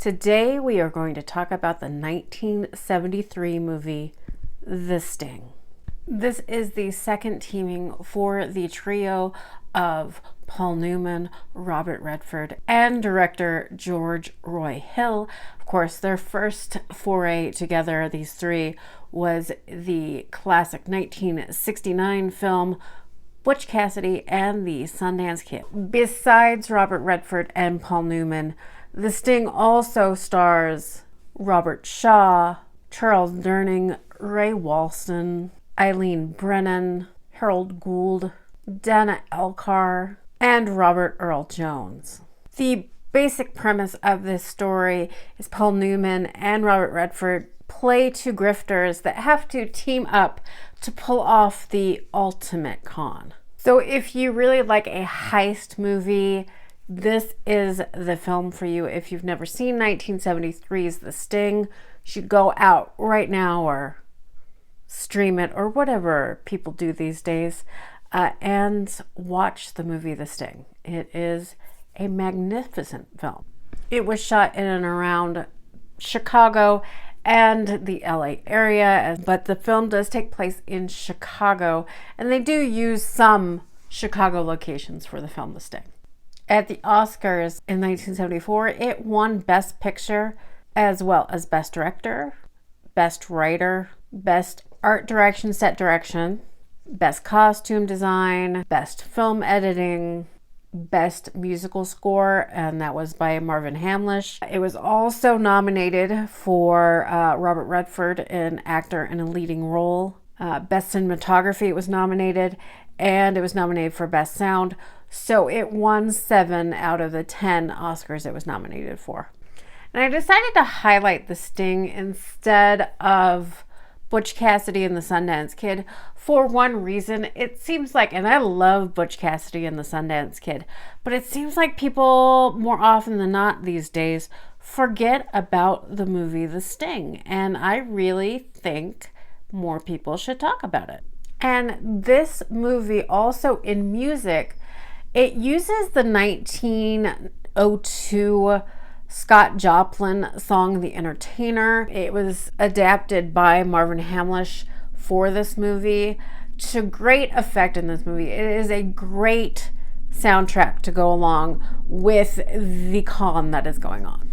Today we are going to talk about the 1973 movie, The Sting. This is the second teaming for the trio of Paul Newman, Robert Redford, and director George Roy Hill. Of course, their first foray together, these three, was the classic 1969 film Butch Cassidy and the Sundance Kid. Besides Robert Redford and Paul Newman, The Sting also stars Robert Shaw, Charles Durning, Ray Walston, Eileen Brennan, Harold Gould, Dana Elcar, and Robert Earl Jones. The basic premise of this story is Paul Newman and Robert Redford play two grifters that have to team up to pull off the ultimate con. So if you really like a heist movie, this is the film for you. If you've never seen 1973's The Sting, you should go out right now or stream it or whatever people do these days and watch the movie The Sting. It is a magnificent film. It was shot in and around Chicago and the LA area, but the film does take place in Chicago, and they do use some Chicago locations for the film The Sting. At the Oscars in 1974, it won Best Picture as well as Best Director, Best Writer, Best Art Direction, Set Direction, Best Costume Design, Best Film Editing, Best Musical Score, and that was by Marvin Hamlisch. It was also nominated for Robert Redford, an actor in a leading role. Best Cinematography it was nominated, and it was nominated for Best Sound. So it won 7 out of the 10 Oscars it was nominated for. And I decided to highlight The Sting instead of Butch Cassidy and the Sundance Kid for one reason. It seems like, and I love Butch Cassidy and the Sundance Kid, but it seems like people more often than not these days forget about the movie The Sting. And I really think more people should talk about it. And this movie also in music, it uses the 1902 Scott Joplin song, The Entertainer. It was adapted by Marvin Hamlisch for this movie to great effect in this movie. It is a great soundtrack to go along with the con that is going on.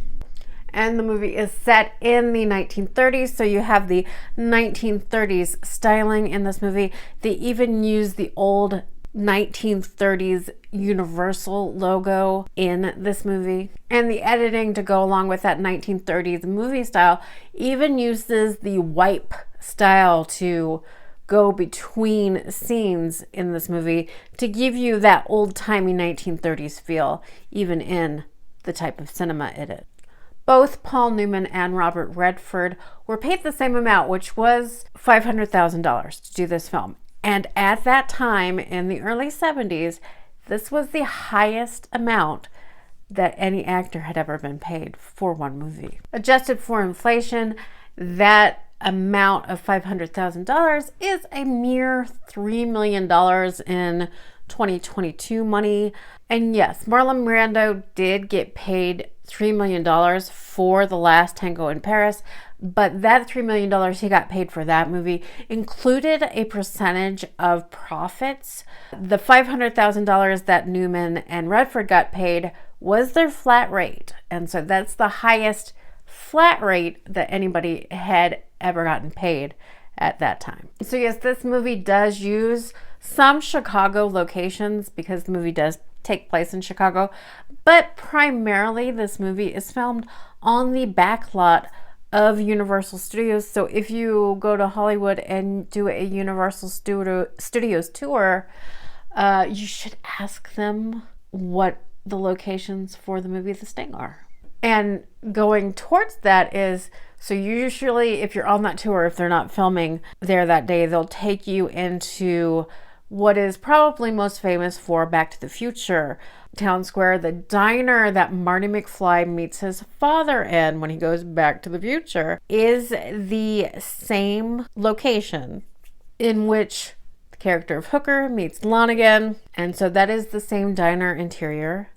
And the movie is set in the 1930s, so you have the 1930s styling in this movie. They even use the old 1930s Universal logo in this movie. And the editing to go along with that 1930s movie style even uses the wipe style to go between scenes in this movie to give you that old-timey 1930s feel, even in the type of cinema it is. Both Paul Newman and Robert Redford were paid the same amount, which was $500,000 to do this film. And at that time, in the early 70s, this was the highest amount that any actor had ever been paid for one movie. Adjusted for inflation, that amount of $500,000 is a mere $3 million in 2022 money. And yes, Marlon Brando did get paid $3 million for The Last Tango in Paris, but that $3 million he got paid for that movie included a percentage of profits. The $500,000 that Newman and Redford got paid was their flat rate. And so that's the highest flat rate that anybody had ever gotten paid at that time. So yes, this movie does use some Chicago locations because the movie does take place in Chicago, but primarily this movie is filmed on the back lot of Universal Studios. So if you go to Hollywood and do a Universal Studios tour, you should ask them what the locations for the movie The Sting are. And going towards that is, so usually if you're on that tour, if they're not filming there that day, they'll take you into what is probably most famous for Back to the Future Town Square, the diner that Marty McFly meets his father in when he goes back to the future, is the same location in which the character of Hooker meets Lonigan. And so that is the same diner interior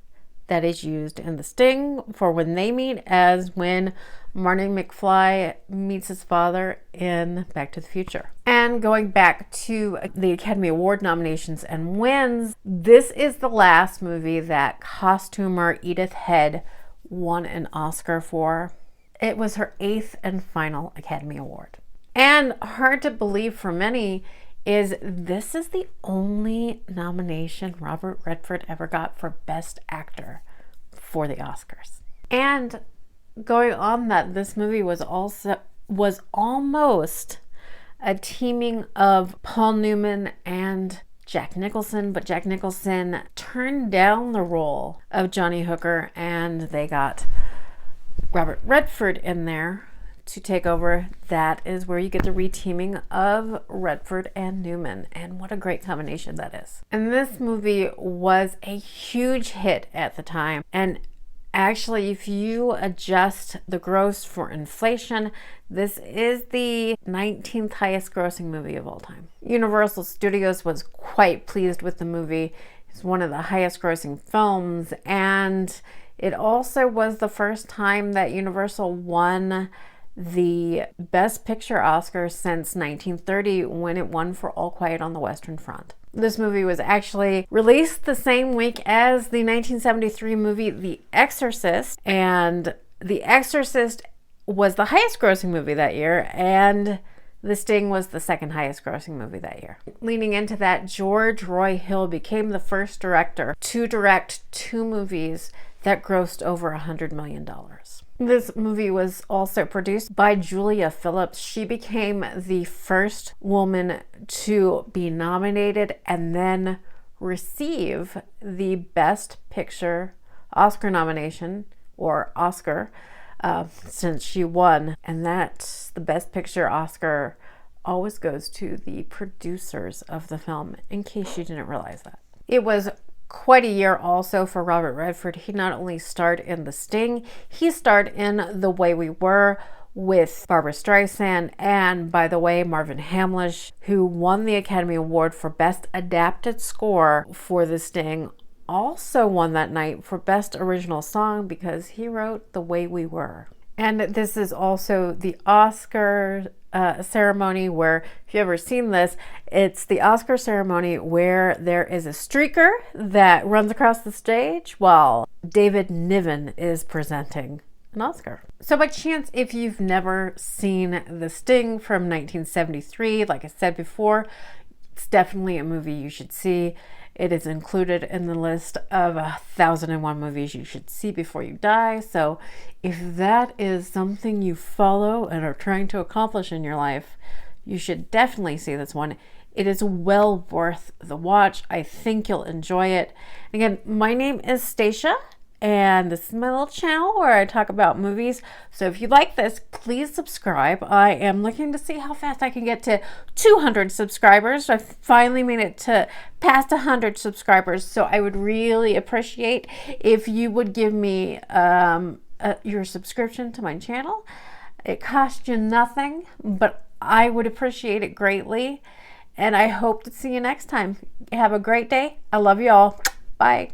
that is used in The Sting for when they meet as when Marty McFly meets his father in Back to the Future. And going back to the Academy Award nominations and wins, this is the last movie that costumer Edith Head won an Oscar for. It was her 8th and final Academy Award. And hard to believe for many is this is the only nomination Robert Redford ever got for Best Actor for the Oscars. And going on that, this movie was almost a teaming of Paul Newman and Jack Nicholson, but Jack Nicholson turned down the role of Johnny Hooker, and they got Robert Redford in there to take over. That is where you get the reteaming of Redford and Newman, and what a great combination that is. And this movie was a huge hit at the time, and actually, if you adjust the gross for inflation, this is the 19th highest grossing movie of all time. Universal Studios was quite pleased with the movie. It's one of the highest grossing films, and it also was the first time that Universal won the Best Picture Oscar since 1930, when it won for All Quiet on the Western Front. This movie was actually released the same week as the 1973 movie The Exorcist, and The Exorcist was the highest grossing movie that year, and The Sting was the second highest grossing movie that year. Leading into that, George Roy Hill became the first director to direct 2 movies that grossed over $100 million. This movie was also produced by Julia Phillips. She became the first woman to be nominated and then receive the Best Picture Oscar nomination, or Oscar, since she won. And that's the Best Picture Oscar always goes to the producers of the film, in case you didn't realize that. It was quite a year also for Robert Redford. He not only starred in The Sting, he starred in The Way We Were with Barbra Streisand, and by the way, Marvin Hamlisch, who won the Academy Award for Best Adapted Score for The Sting, also won that night for Best Original Song because he wrote The Way We Were. And this is also the Oscar ceremony where, if you've ever seen this, it's the Oscar ceremony where there is a streaker that runs across the stage while David Niven is presenting an Oscar. So by chance, if you've never seen The Sting from 1973, like I said before, it's definitely a movie you should see. It is included in the list of 1,001 movies you should see before you die. So if that is something you follow and are trying to accomplish in your life, you should definitely see this one. It is well worth the watch. I think you'll enjoy it. Again, my name is Stacia, and this is my little channel where I talk about movies. So if you like this, please subscribe. I am looking to see how fast I can get to 200 subscribers. I finally made it to past 100 subscribers. So I would really appreciate if you would give me your subscription to my channel. It costs you nothing, but I would appreciate it greatly. And I hope to see you next time. Have a great day. I love you all. Bye.